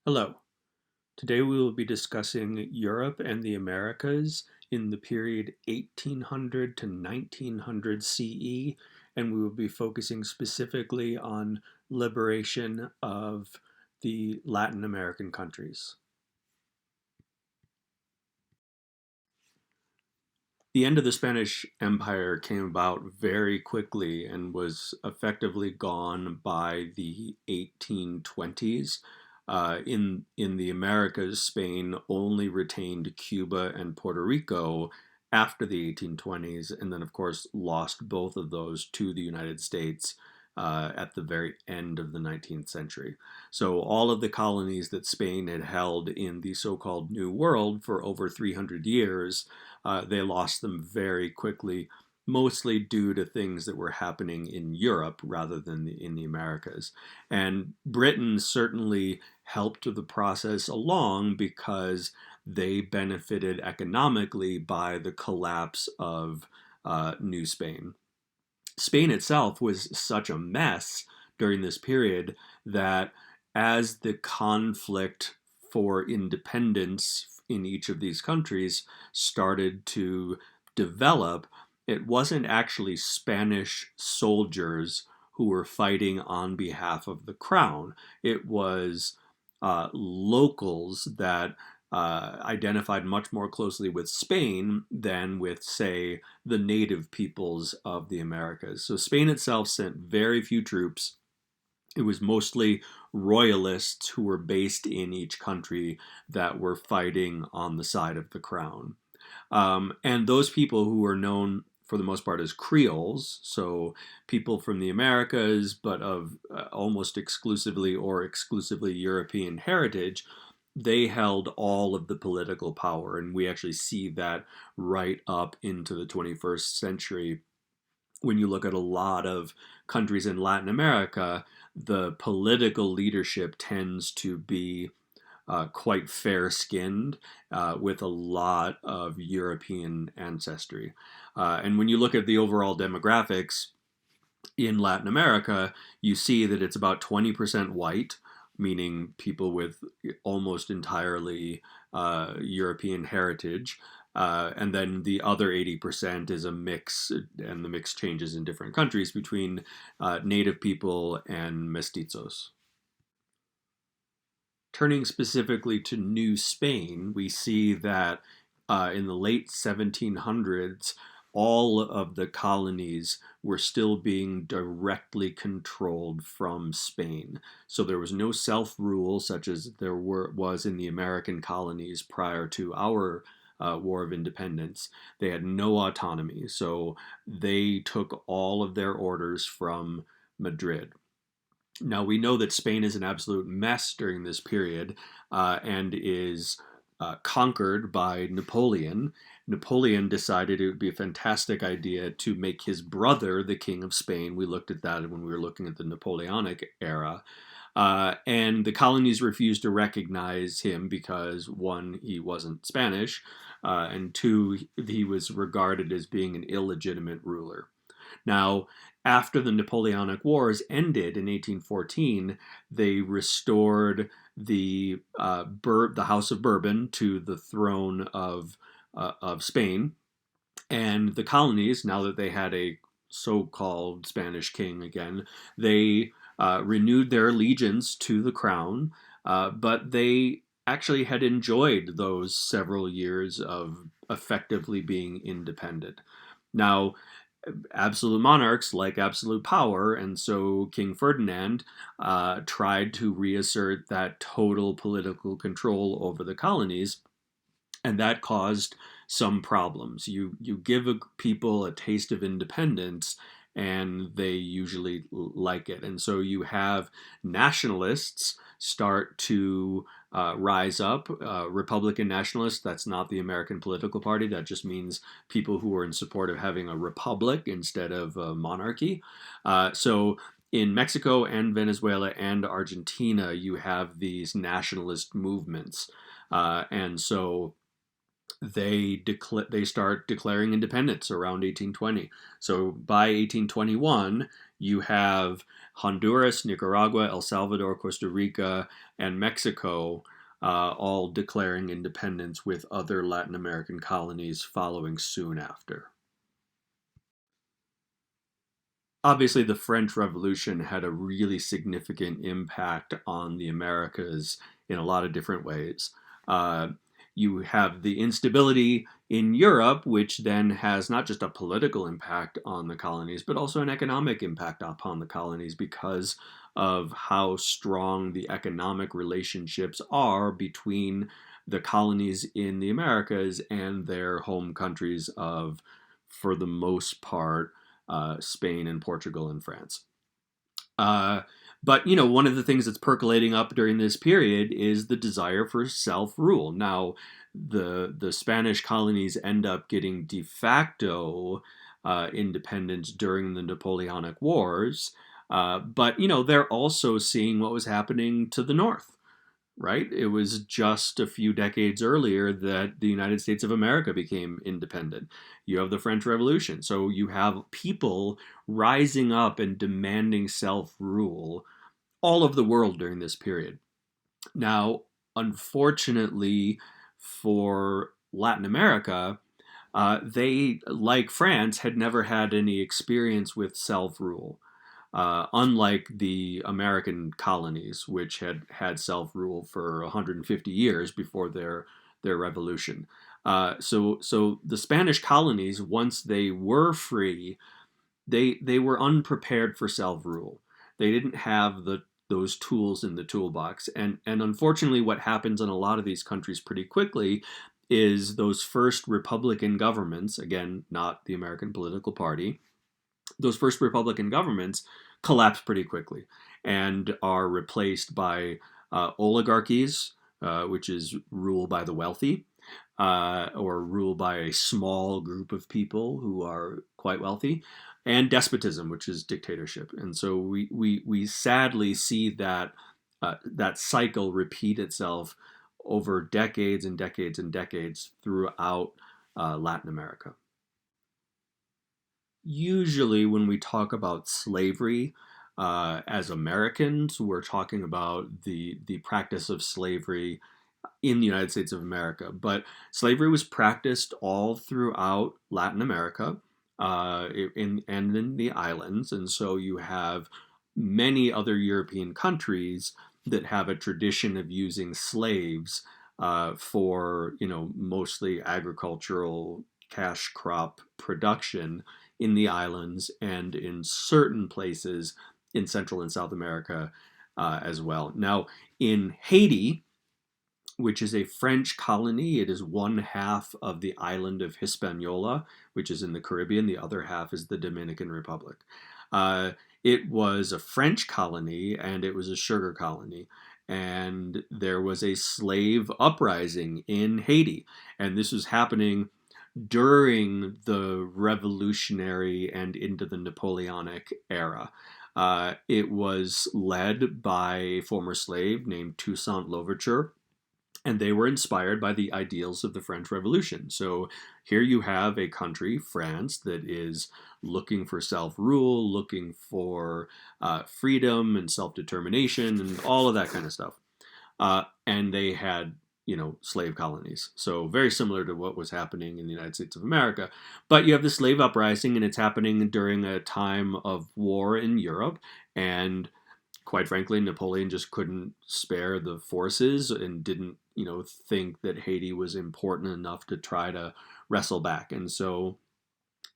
Hello. Today we will be discussing Europe and the Americas in the period 1800 to 1900 CE, and we will be focusing specifically on liberation of the Latin American countries. The end of the Spanish Empire came about very quickly and was effectively gone by the 1820s. In the Americas, Spain only retained Cuba and Puerto Rico after the 1820s, and then, of course, lost both of those to the United States at the very end of the 19th century. So, all of the colonies that Spain had held in the so called New World for over 300 years, they lost them very quickly, mostly due to things that were happening in Europe rather than in the Americas. And Britain certainly helped the process along because they benefited economically by the collapse of New Spain. Spain itself was such a mess during this period that as the conflict for independence in each of these countries started to develop, it wasn't actually Spanish soldiers who were fighting on behalf of the crown. It was locals that identified much more closely with Spain than with, say, the native peoples of the Americas. So Spain itself sent very few troops. It was mostly royalists who were based in each country that were fighting on the side of the crown. And those people who were known for the most part as Creoles, so people from the Americas, but of almost exclusively or exclusively European heritage, they held all of the political power. And we actually see that right up into the 21st century. When you look at a lot of countries in Latin America, the political leadership tends to be quite fair skinned with a lot of European ancestry. And when you look at the overall demographics in Latin America, you see that it's about 20% white, meaning people with almost entirely European heritage. And then the other 80% is a mix, and the mix changes in different countries between native people and mestizos. Turning specifically to New Spain, we see that in the late 1700s, all of the colonies were still being directly controlled from Spain. So there was no self rule such as was in the American colonies prior to our War of Independence. They had no autonomy. So they took all of their orders from Madrid. Now, we know that Spain is an absolute mess during this period and is conquered by Napoleon. Napoleon decided it would be a fantastic idea to make his brother the king of Spain. We looked at that when we were looking at the Napoleonic era. And the colonies refused to recognize him because, one, he wasn't Spanish, and two, he was regarded as being an illegitimate ruler. Now, after the Napoleonic Wars ended in 1814, they restored the House of Bourbon to the throne of Spain, and the colonies, now that they had a so-called Spanish king again, they renewed their allegiance to the crown, but they actually had enjoyed those several years of effectively being independent. Now, absolute monarchs like absolute power, and so King Ferdinand tried to reassert that total political control over the colonies, and that caused some problems. You give people a taste of independence, and they usually like it. And so you have nationalists start to rise up. Republican nationalists, that's not the American political party. That just means people who are in support of having a republic instead of a monarchy. So in Mexico and Venezuela and Argentina, you have these nationalist movements. And so they start declaring independence around 1820. So by 1821, you have Honduras, Nicaragua, El Salvador, Costa Rica, and Mexico all declaring independence, with other Latin American colonies following soon after. Obviously, the French Revolution had a really significant impact on the Americas in a lot of different ways. Uh, you have the instability in Europe, which then has not just a political impact on the colonies, but also an economic impact upon the colonies because of how strong the economic relationships are between the colonies in the Americas and their home countries of, for the most part, Spain and Portugal and France. Uh, but one of the things that's percolating up during this period is the desire for self-rule. Now, the Spanish colonies end up getting de facto independence during the Napoleonic Wars, but they're also seeing what was happening to the north. Right? It was just a few decades earlier that the United States of America became independent. You have the French Revolution. So you have people rising up and demanding self rule all over the world during this period. Now, unfortunately for Latin America, they, like France, had never had any experience with self rule. Unlike the American colonies, which had had self-rule for 150 years before their revolution. So the Spanish colonies, once they were free, they were unprepared for self-rule. They didn't have those tools in the toolbox, and unfortunately, what happens in a lot of these countries pretty quickly is those first Republican governments, again, not the American political party, those first Republican governments collapse pretty quickly and are replaced by oligarchies, which is rule by the wealthy, or rule by a small group of people who are quite wealthy, and despotism, which is dictatorship. And so we sadly see that cycle repeat itself over decades and decades and decades throughout Latin America. Usually when we talk about slavery as Americans, we're talking about the practice of slavery in the United States of America. But slavery was practiced all throughout Latin America, and in the islands. And so you have many other European countries that have a tradition of using slaves for, mostly agricultural cash crop production in the islands and in certain places in Central and South America as well. Now, in Haiti, which is a French colony, it is one half of the island of Hispaniola, which is in the Caribbean. The other half is the Dominican Republic. It was a French colony and it was a sugar colony. And there was a slave uprising in Haiti. And this was happening during the Revolutionary and into the Napoleonic era. It was led by a former slave named Toussaint Louverture, and they were inspired by the ideals of the French Revolution. So here you have a country, France, that is looking for self-rule, looking for freedom and self-determination and all of that kind of stuff. And they had, slave colonies. So very similar to what was happening in the United States of America. But you have the slave uprising, and it's happening during a time of war in Europe. And quite frankly, Napoleon just couldn't spare the forces and didn't, think that Haiti was important enough to try to wrestle back. And so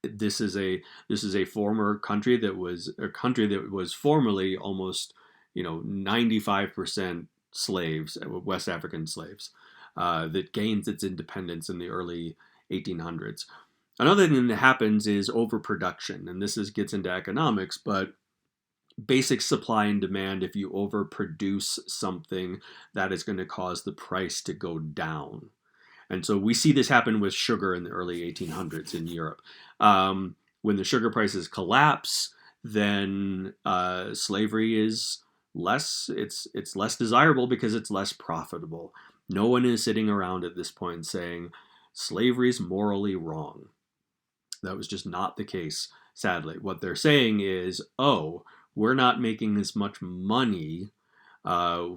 this is a former country that was formerly almost 95% slaves, West African slaves, that gains its independence in the early 1800s. Another thing that happens is overproduction, and gets into economics, but basic supply and demand. If you overproduce something, that is going to cause the price to go down. And so we see this happen with sugar in the early 1800s in Europe. When the sugar prices collapse, then slavery is it's less desirable because it's less profitable. No one is sitting around at this point saying slavery is morally wrong. That was just not the case sadly. What they're saying is, oh, we're not making as much money uh,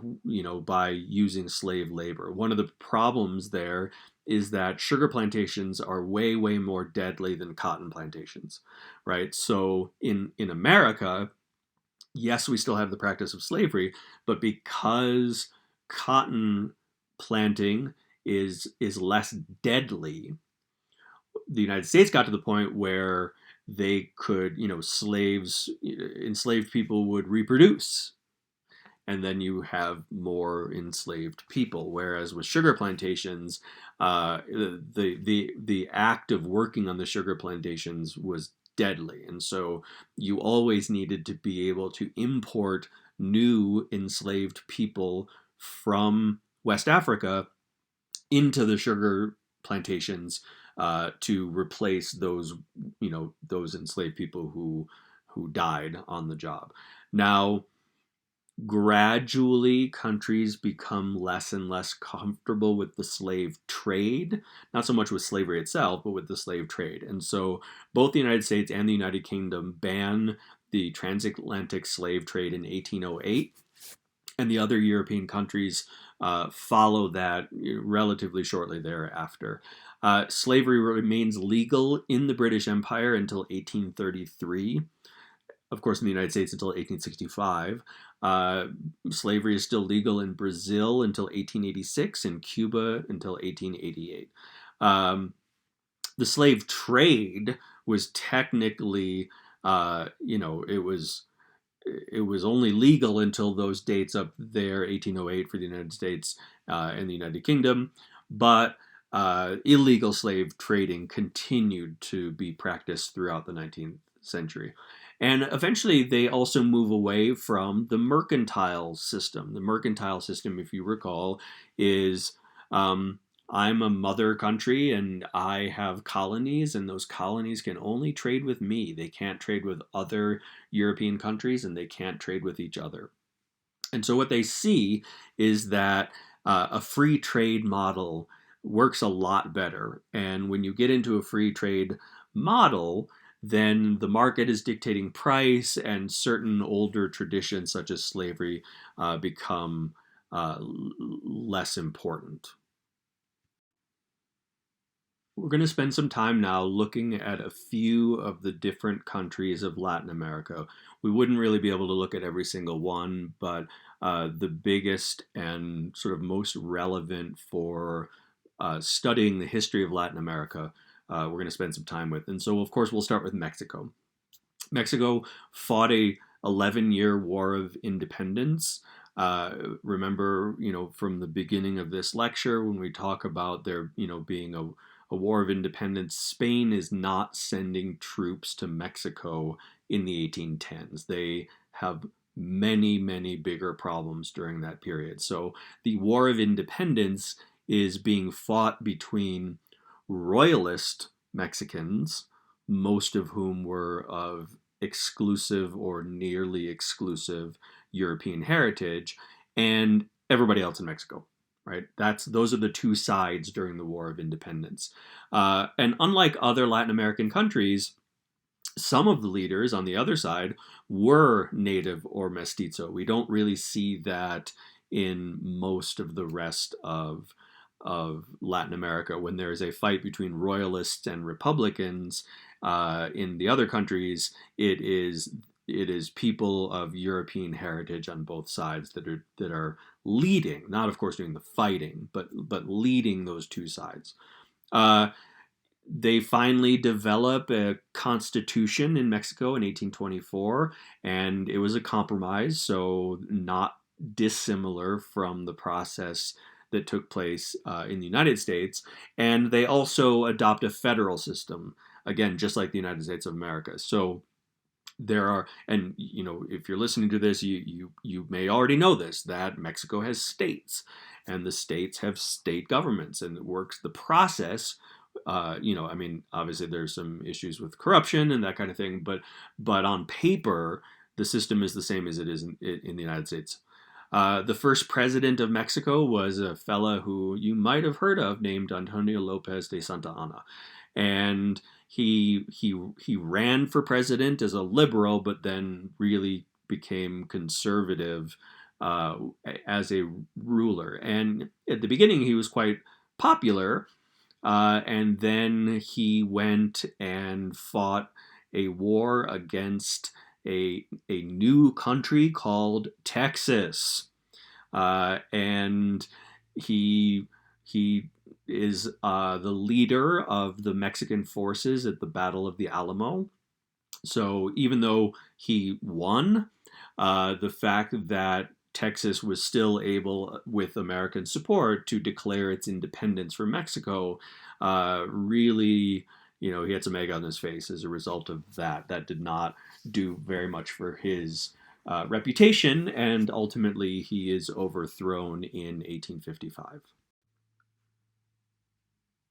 by using slave labor. One of the problems there is that sugar plantations are way, way more deadly than cotton plantations, right? So in America, yes, we still have the practice of slavery, but because cotton planting is less deadly, the United States got to the point where they could, enslaved people would reproduce, and then you have more enslaved people. Whereas with sugar plantations, the act of working on the sugar plantations was deadly, and so you always needed to be able to import new enslaved people from West Africa into the sugar plantations to replace those enslaved people who died on the job. Now, gradually countries become less and less comfortable with the slave trade, not so much with slavery itself, but with the slave trade. And so both the United States and the United Kingdom ban the transatlantic slave trade in 1808, and the other European countries follow that relatively shortly thereafter. Slavery remains legal in the British Empire until 1833. Of course, in the United States until 1865. Slavery is still legal in Brazil until 1886, in Cuba until 1888. The slave trade was technically, it was only legal until those dates up there, 1808 for the United States and the United Kingdom, but illegal slave trading continued to be practiced throughout the 19th century. And eventually, they also move away from the mercantile system. The mercantile system, if you recall, is I'm a mother country and I have colonies, and those colonies can only trade with me. They can't trade with other European countries, and they can't trade with each other. And so, what they see is that a free trade model works a lot better. And when you get into a free trade model, then the market is dictating price, and certain older traditions, such as slavery, become less important. We're going to spend some time now looking at a few of the different countries of Latin America. We wouldn't really be able to look at every single one, but the biggest and sort of most relevant for studying the history of Latin America, we're going to spend some time with. And so, of course, we'll start with Mexico. Mexico fought a 11-year war of independence. Remember, from the beginning of this lecture, when we talk about there, being a war of independence, Spain is not sending troops to Mexico in the 1810s. They have many, many bigger problems during that period. So the War of Independence is being fought between royalist Mexicans, most of whom were of exclusive or nearly exclusive European heritage, and everybody else in Mexico. Right, those are the two sides during the War of Independence. And unlike other Latin American countries, some of the leaders on the other side were native or mestizo. We don't really see that in most of the rest of Latin America. When there is a fight between royalists and Republicans in the other countries, it is people of European heritage on both sides that are leading, not of course doing the fighting, but leading those two sides. They finally develop a constitution in Mexico in 1824, and it was a compromise, so not dissimilar from the process that took place in the United States. And they also adopt a federal system, again, just like the United States of America. So there are, and if you're listening to this, you may already know this, that Mexico has states, and the states have state governments, and it works the process. Obviously there's some issues with corruption and that kind of thing, but on paper the system is the same as it is in the United States. The first president of Mexico was a fella who you might have heard of named Antonio Lopez de Santa Anna. and he ran for president as a liberal, but then really became conservative uh, as a ruler. And at the beginning, he was quite popular, and then he went and fought a war against a new country called Texas, and he is the leader of the Mexican forces at the Battle of the Alamo. So even though he won, the fact that Texas was still able, with American support, to declare its independence from Mexico, really, he had some egg on his face as a result of that. That did not do very much for his reputation, and ultimately he is overthrown in 1855.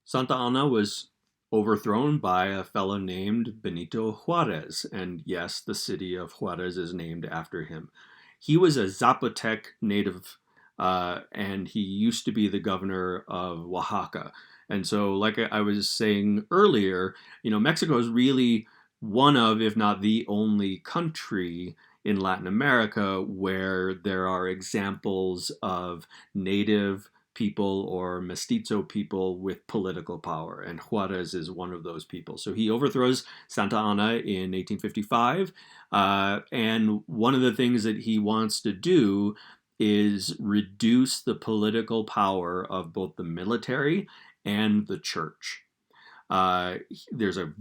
Santa Anna was overthrown by a fellow named Benito Juarez, and yes, the city of Juarez is named after him. He was a Zapotec native, and he used to be the governor of Oaxaca. And so, like I was saying earlier, Mexico is really one of, if not the only country in Latin America where there are examples of native people or mestizo people with political power, and Juarez is one of those people. So he overthrows Santa Anna in 1855, and one of the things that he wants to do is reduce the political power of both the military and the church. Uh, there's a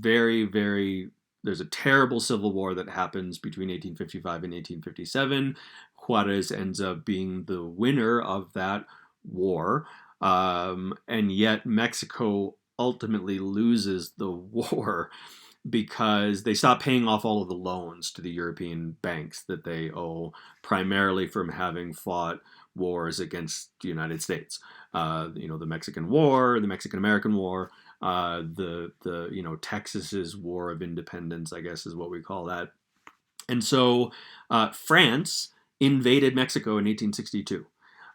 there's a terrible civil war that happens between 1855 and 1857. Juarez ends up being the winner of that war, and yet Mexico ultimately loses the war because they stop paying off all of the loans to the European banks that they owe, primarily from having fought wars against the United States. The Mexican War, the Mexican American War, the Texas's War of Independence, I guess is what we call that. And so France invaded Mexico in 1862.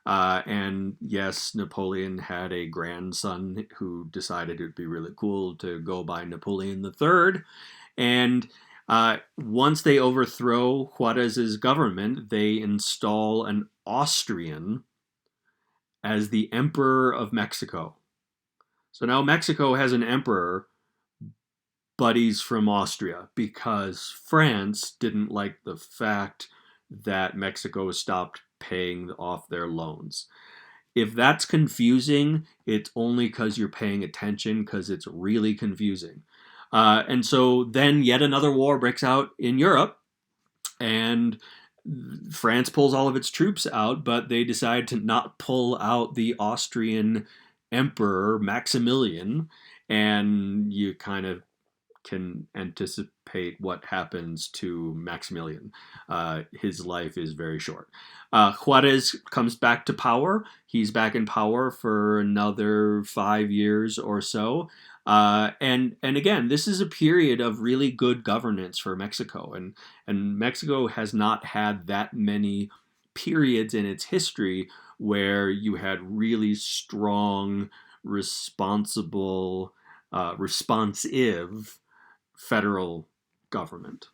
And yes, Napoleon had a grandson who decided it would be really cool to go by Napoleon III. And once they overthrow Juarez's government, they install an Austrian as the Emperor of Mexico. So now Mexico has an emperor, but he's from Austria because France didn't like the fact that Mexico stopped paying off their loans. If that's confusing, it's only because you're paying attention, because it's really confusing. And so then yet another war breaks out in Europe, and France pulls all of its troops out, but they decide to not pull out the Austrian emperor, Maximilian, and you kind of can anticipate what happens to Maximilian. His life is very short. Juarez comes back to power. He's back in power for another 5 years or so. And again, this is a period of really good governance for Mexico, and Mexico has not had that many periods in its history where you had really strong, responsive federal government.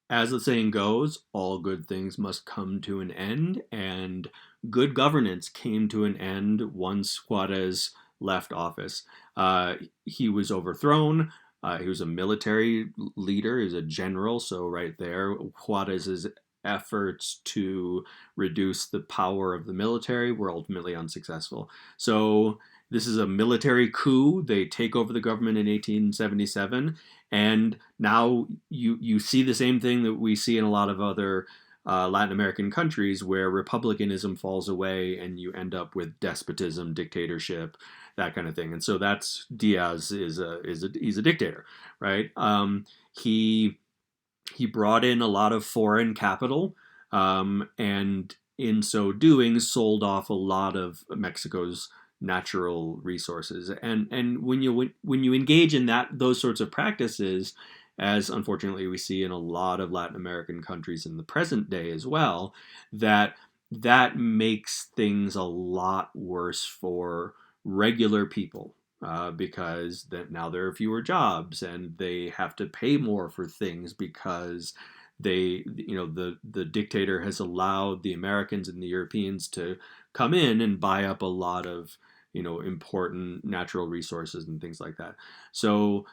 As the saying goes, all good things must come to an end, and good governance came to an end once Juarez left office. He was overthrown. He was a military leader, he was a general, so right there, Juarez's efforts to reduce the power of the military were ultimately unsuccessful. So this is a military coup. They take over the government in 1877, and now you see the same thing that we see in a lot of other Latin American countries, where republicanism falls away and you end up with despotism, dictatorship, that kind of thing. And so that's Diaz he's a dictator, right? He brought in a lot of foreign capital, and in so doing, sold off a lot of Mexico's natural resources. And when you engage in those sorts of practices, as unfortunately we see in a lot of Latin American countries in the present day as well, that makes things a lot worse for regular people. Because that now there are fewer jobs and they have to pay more for things because the dictator has allowed the Americans and the Europeans to come in and buy up a lot of important natural resources and things like that. So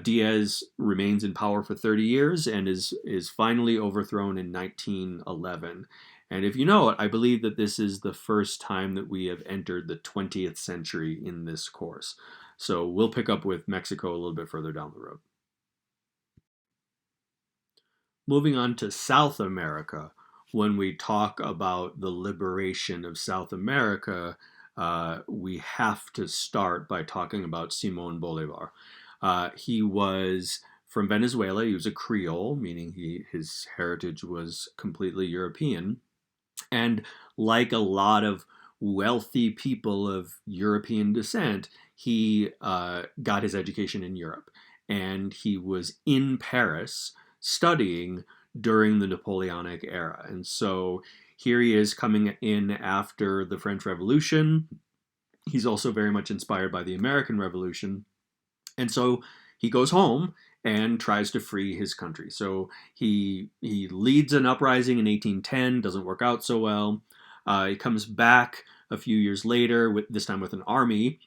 Diaz remains in power for 30 years and is finally overthrown in 1911. And if you know it, I believe that this is the first time that we have entered the 20th century in this course. So we'll pick up with Mexico a little bit further down the road. Moving on to South America, when we talk about the liberation of South America, we have to start by talking about Simon Bolivar. He was from Venezuela. He was a Creole, meaning his heritage was completely European. And like a lot of wealthy people of European descent, he got his education in Europe. And he was in Paris studying during the Napoleonic era. And so here he is coming in after the French Revolution. He's also very much inspired by the American Revolution. And so he goes home and tries to free his country. So he leads an uprising in 1810, doesn't work out so well. He comes back a few years later, this time with an army,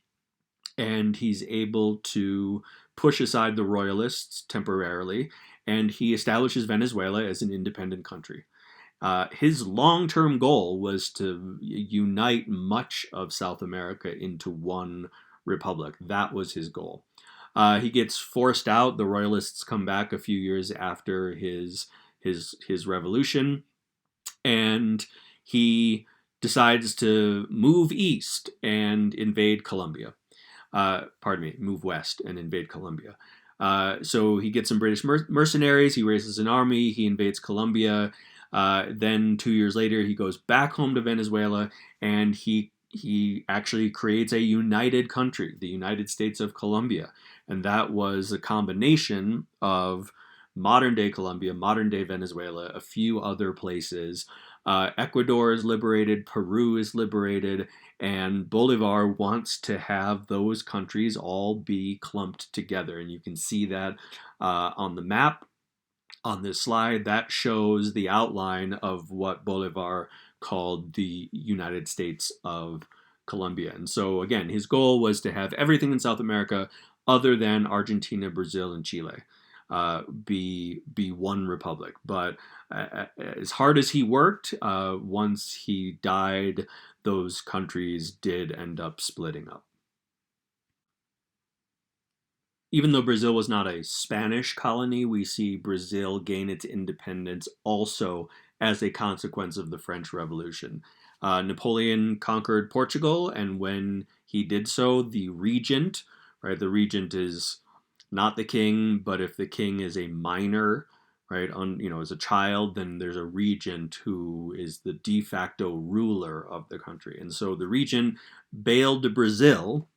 and he's able to push aside the royalists temporarily, and he establishes Venezuela as an independent country. His long-term goal was to unite much of South America into one republic. That was his goal. He gets forced out. The royalists come back a few years after his revolution, and he decides to move east and invade Colombia. Move west and invade Colombia. So he gets some British mercenaries. He raises an army. He invades Colombia. Then 2 years later, he goes back home to Venezuela, and he actually creates a united country, the United States of Colombia. And that was a combination of modern day Colombia, modern day Venezuela, a few other places. Ecuador is liberated, Peru is liberated, and Bolivar wants to have those countries all be clumped together. And you can see that on the map on this slide. That shows the outline of what Bolivar called the United States of Colombia. And so again, his goal was to have everything in South America other than Argentina, Brazil, and Chile be one republic. But as hard as he worked, once he died, those countries did end up splitting up. Even though Brazil was not a Spanish colony, we see Brazil gain its independence also as a consequence of the French Revolution. Napoleon conquered Portugal, and when he did so, the regent, right, the regent is not the king, but if the king is a minor, right, as a child, then there's a regent who is the de facto ruler of the country. And so the regent bailed Brazil.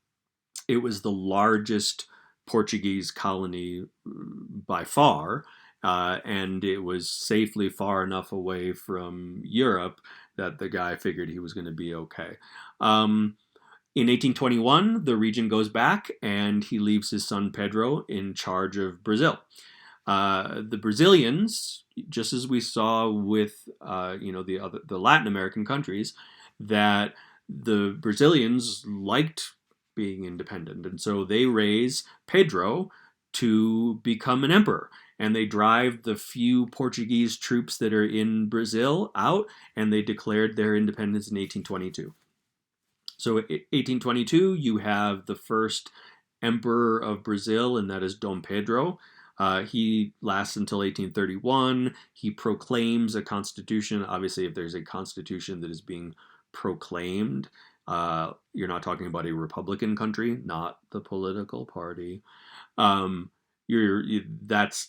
It was the largest Portuguese colony by far, and it was safely far enough away from Europe that the guy figured he was going to be okay. In 1821, the regent goes back and he leaves his son Pedro in charge of Brazil. The Brazilians, just as we saw with the Latin American countries, that the Brazilians liked being independent, and so they raise Pedro to become an emperor, and they drive the few Portuguese troops that are in Brazil out, and they declared their independence in 1822. So in 1822, you have the first emperor of Brazil, and that is Dom Pedro. He lasts until 1831. He proclaims a constitution. Obviously, if there's a constitution that is being proclaimed, you're not talking about a Republican country, not the political party. That's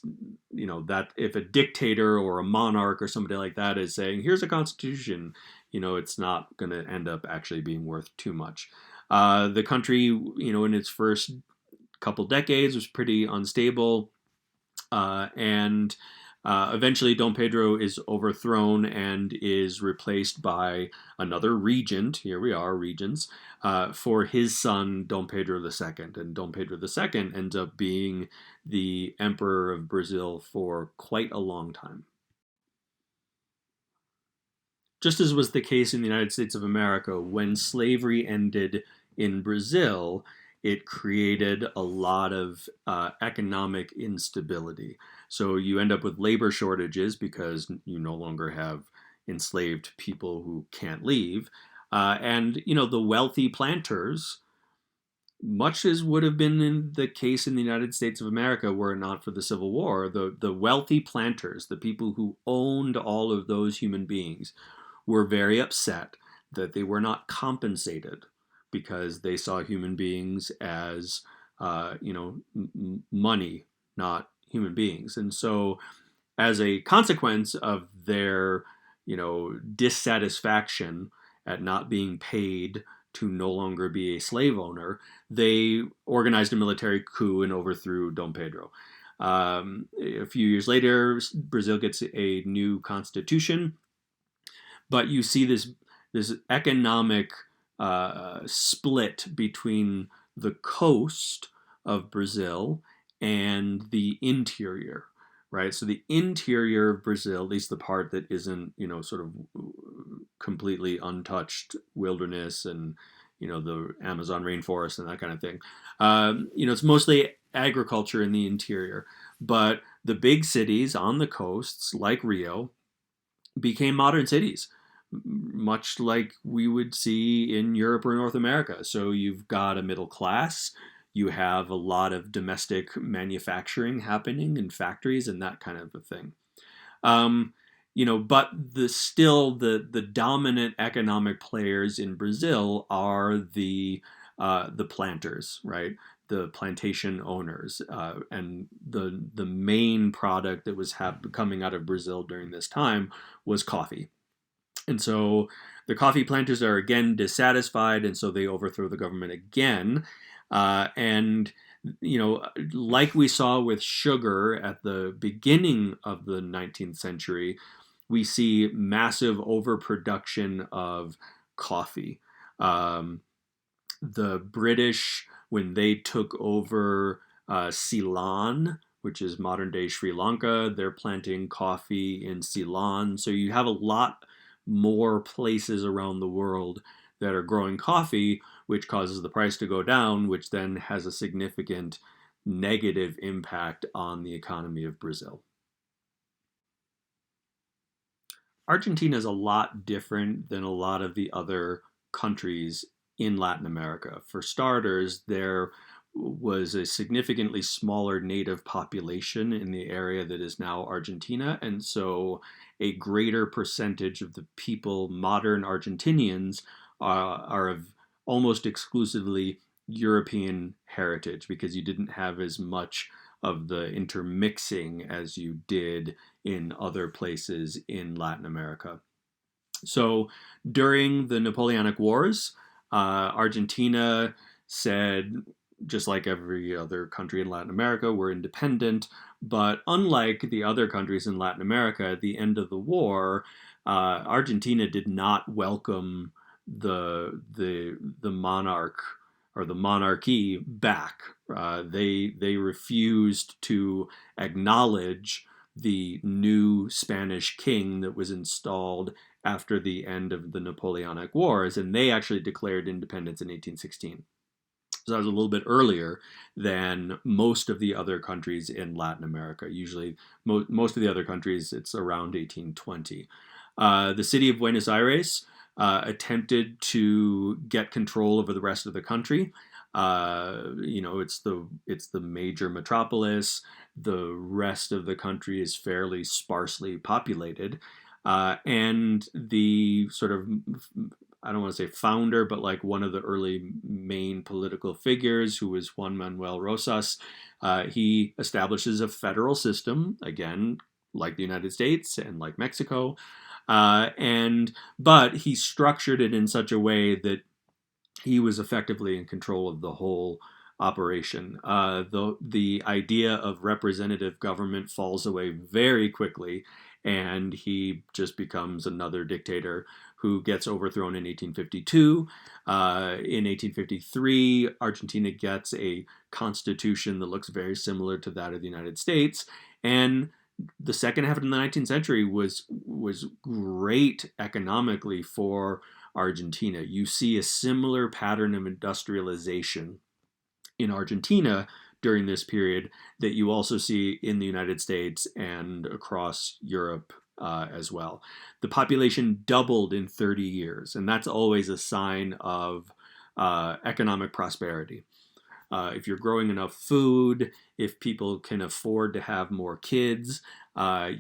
that if a dictator or a monarch or somebody like that is saying, "Here's a constitution," it's not going to end up actually being worth too much. The country, in its first couple decades was pretty unstable, and Eventually, Dom Pedro is overthrown and is replaced by another regent. Here we are, regents, for his son, Dom Pedro II. And Dom Pedro II ends up being the emperor of Brazil for quite a long time. Just as was the case in the United States of America, when slavery ended in Brazil, it created a lot of economic instability. So you end up with labor shortages because you no longer have enslaved people who can't leave. And, the wealthy planters, much as would have been in the case in the United States of America were it not for the Civil War, the wealthy planters, the people who owned all of those human beings, were very upset that they were not compensated because they saw human beings as, money, not human beings. And so, as a consequence of their, dissatisfaction at not being paid to no longer be a slave owner, they organized a military coup and overthrew Dom Pedro. A few years later, Brazil gets a new constitution, but you see this economic split between the coast of Brazil and the interior, right? So the interior of Brazil, at least the part that isn't, sort of completely untouched wilderness and, the Amazon rainforest and that kind of thing. It's mostly agriculture in the interior, but the big cities on the coasts, like Rio, became modern cities, much like we would see in Europe or North America. So you've got a middle class, you have a lot of domestic manufacturing happening in factories and that kind of a thing. But the dominant economic players in Brazil are the planters, right? The plantation owners, and the main product that was coming out of Brazil during this time was coffee. And so the coffee planters are again dissatisfied, and so they overthrow the government again. And like we saw with sugar at the beginning of the 19th century, we see massive overproduction of coffee. The British, when they took over Ceylon, which is modern day Sri Lanka, they're planting coffee in Ceylon. So you have a lot more places around the world that are growing coffee, which causes the price to go down, which then has a significant negative impact on the economy of Brazil. Argentina is a lot different than a lot of the other countries in Latin America. For starters, there was a significantly smaller native population in the area that is now Argentina, and so a greater percentage of the people, modern Argentinians, are of almost exclusively European heritage because you didn't have as much of the intermixing as you did in other places in Latin America. So during the Napoleonic Wars, Argentina said, just like every other country in Latin America, we're independent. But unlike the other countries in Latin America, at the end of the war, Argentina did not welcome the monarch or the monarchy back. They refused to acknowledge the new Spanish king that was installed after the end of the Napoleonic Wars, and they actually declared independence in 1816. So that was a little bit earlier than most of the other countries in Latin America. Usually, most of the other countries, it's around 1820. The city of Buenos Aires attempted to get control over the rest of the country. It's the major metropolis. The rest of the country is fairly sparsely populated, and the sort of, I don't want to say founder, but like one of the early main political figures, who was Juan Manuel Rosas, he establishes a federal system, again, like the United States and like Mexico, but he structured it in such a way that he was effectively in control of the whole operation. The idea of representative government falls away very quickly, and he just becomes another dictator who gets overthrown in 1852. In 1853, Argentina gets a constitution that looks very similar to that of the United States, and the second half of the 19th century was great economically for Argentina. You see a similar pattern of industrialization in Argentina during this period that you also see in the United States and across Europe as well. The population doubled in 30 years, and that's always a sign of economic prosperity. If you're growing enough food, if people can afford to have more kids,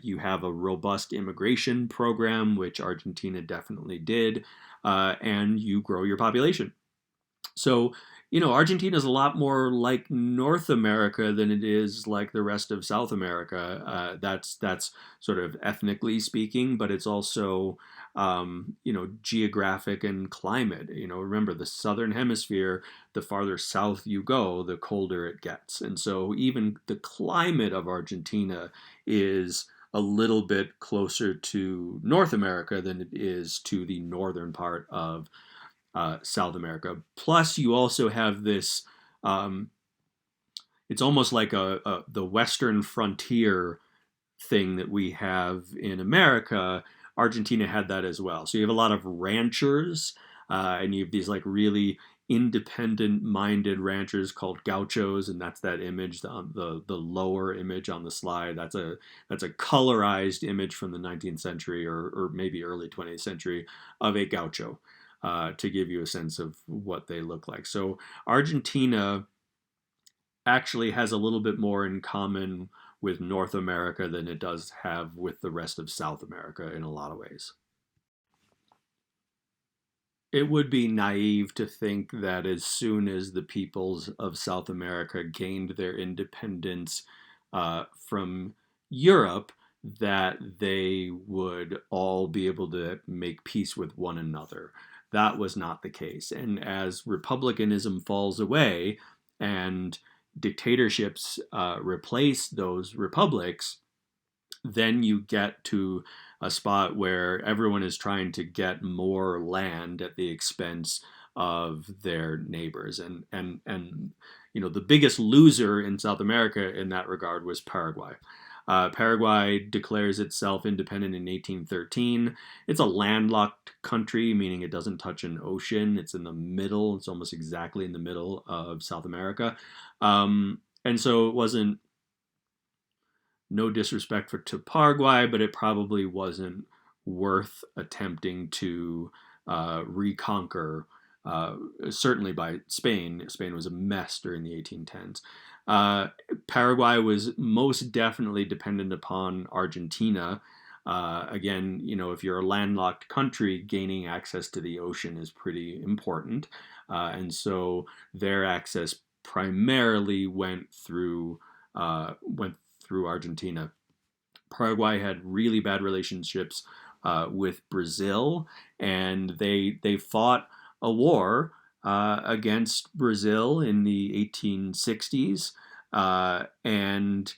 you have a robust immigration program, which Argentina definitely did, and you grow your population. So, Argentina is a lot more like North America than it is like the rest of South America. That's sort of ethnically speaking, but it's also, geographic and climate. Remember the southern hemisphere, the farther south you go, the colder it gets. And so even the climate of Argentina is a little bit closer to North America than it is to the northern part of South America. Plus, you also have this. It's almost like the Western frontier thing that we have in America. Argentina had that as well. So you have a lot of ranchers, and you have these like really independent-minded ranchers called gauchos, and that's that image, the lower image on the slide. That's a colorized image from the 19th century or maybe early 20th century of a gaucho. To give you a sense of what they look like. So Argentina actually has a little bit more in common with North America than it does have with the rest of South America in a lot of ways. It would be naive to think that as soon as the peoples of South America gained their independence from Europe, that they would all be able to make peace with one another. That was not the case. And as republicanism falls away and dictatorships replace those republics, then you get to a spot where everyone is trying to get more land at the expense of their neighbors. And the biggest loser in South America in that regard was Paraguay. Paraguay declares itself independent in 1813. It's a landlocked country, meaning it doesn't touch an ocean. It's in the middle. It's almost exactly in the middle of South America. And so it wasn't, no disrespect to Paraguay, but it probably wasn't worth attempting to reconquer, certainly by Spain. Spain was a mess during the 1810s. Paraguay was most definitely dependent upon Argentina. Again, if you're a landlocked country, gaining access to the ocean is pretty important. And so their access primarily went through Argentina. Paraguay had really bad relationships with Brazil, and they fought a war against Brazil in the 1860s, and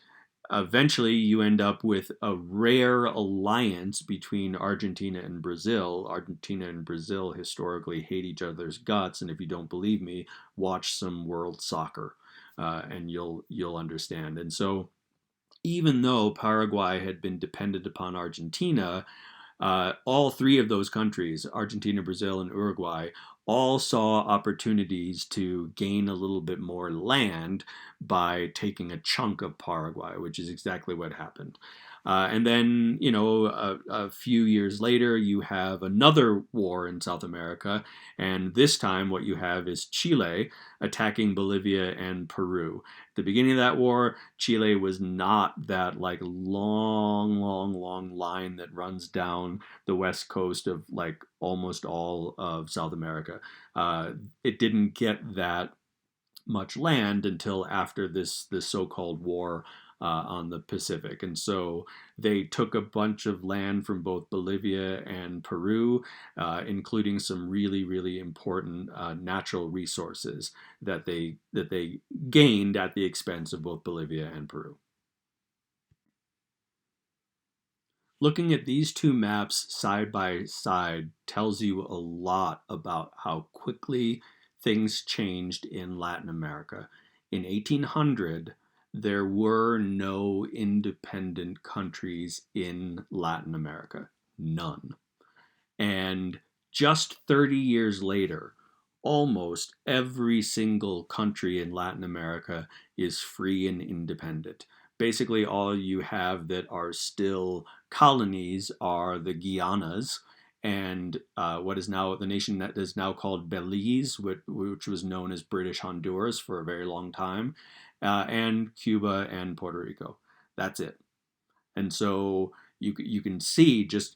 eventually you end up with a rare alliance between Argentina and Brazil. Argentina and Brazil historically hate each other's guts, and if you don't believe me, watch some World Soccer, and you'll understand. And so, even though Paraguay had been dependent upon Argentina, all three of those countries, Argentina, Brazil, and Uruguay, all saw opportunities to gain a little bit more land by taking a chunk of Paraguay, which is exactly what happened. And then, a few years later, you have another war in South America. And this time, what you have is Chile attacking Bolivia and Peru. At the beginning of that war, Chile was not that like long line that runs down the west coast of like almost all of South America. It didn't get that much land until after this so-called war on the Pacific. And so they took a bunch of land from both Bolivia and Peru, including some really, really important natural resources that they gained at the expense of both Bolivia and Peru. Looking at these two maps side by side tells you a lot about how quickly things changed in Latin America. In 1800, there were no independent countries in Latin America. None. And just 30 years later, almost every single country in Latin America is free and independent. Basically, all you have that are still colonies are the Guianas and what is now the nation that is now called Belize, which was known as British Honduras for a very long time, and Cuba and Puerto Rico. That's it. And so you can see just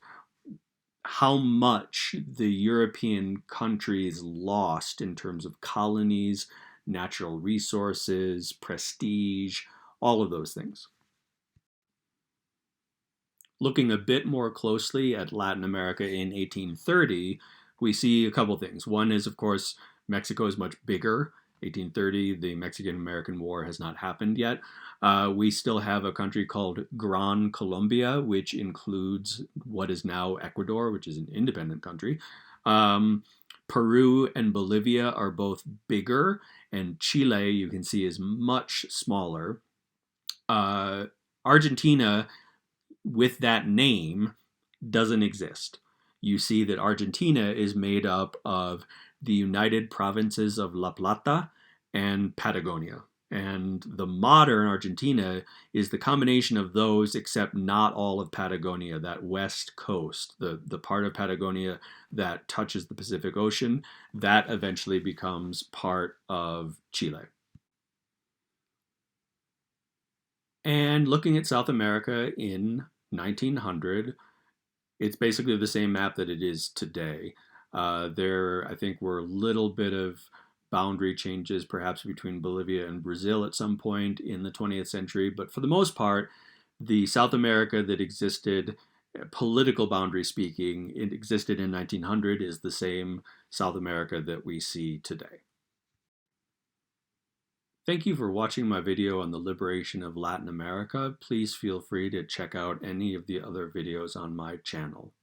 how much the European countries lost in terms of colonies, natural resources, prestige, all of those things. Looking a bit more closely at Latin America in 1830, we see a couple things. One is, of course, Mexico is much bigger. 1830, the Mexican-American War has not happened yet. We still have a country called Gran Colombia, which includes what is now Ecuador, which is an independent country. Peru and Bolivia are both bigger, and Chile, you can see, is much smaller. Argentina, with that name, doesn't exist. You see that Argentina is made up of the United Provinces of La Plata and Patagonia. And the modern Argentina is the combination of those, except not all of Patagonia, that west coast, the part of Patagonia that touches the Pacific Ocean, that eventually becomes part of Chile. And looking at South America in 1900, it's basically the same map that it is today. There, I think, were a little bit of boundary changes, perhaps between Bolivia and Brazil at some point in the 20th century, but for the most part, the South America that existed, political boundary speaking, it existed in 1900 is the same South America that we see today. Thank you for watching my video on the liberation of Latin America. Please feel free to check out any of the other videos on my channel.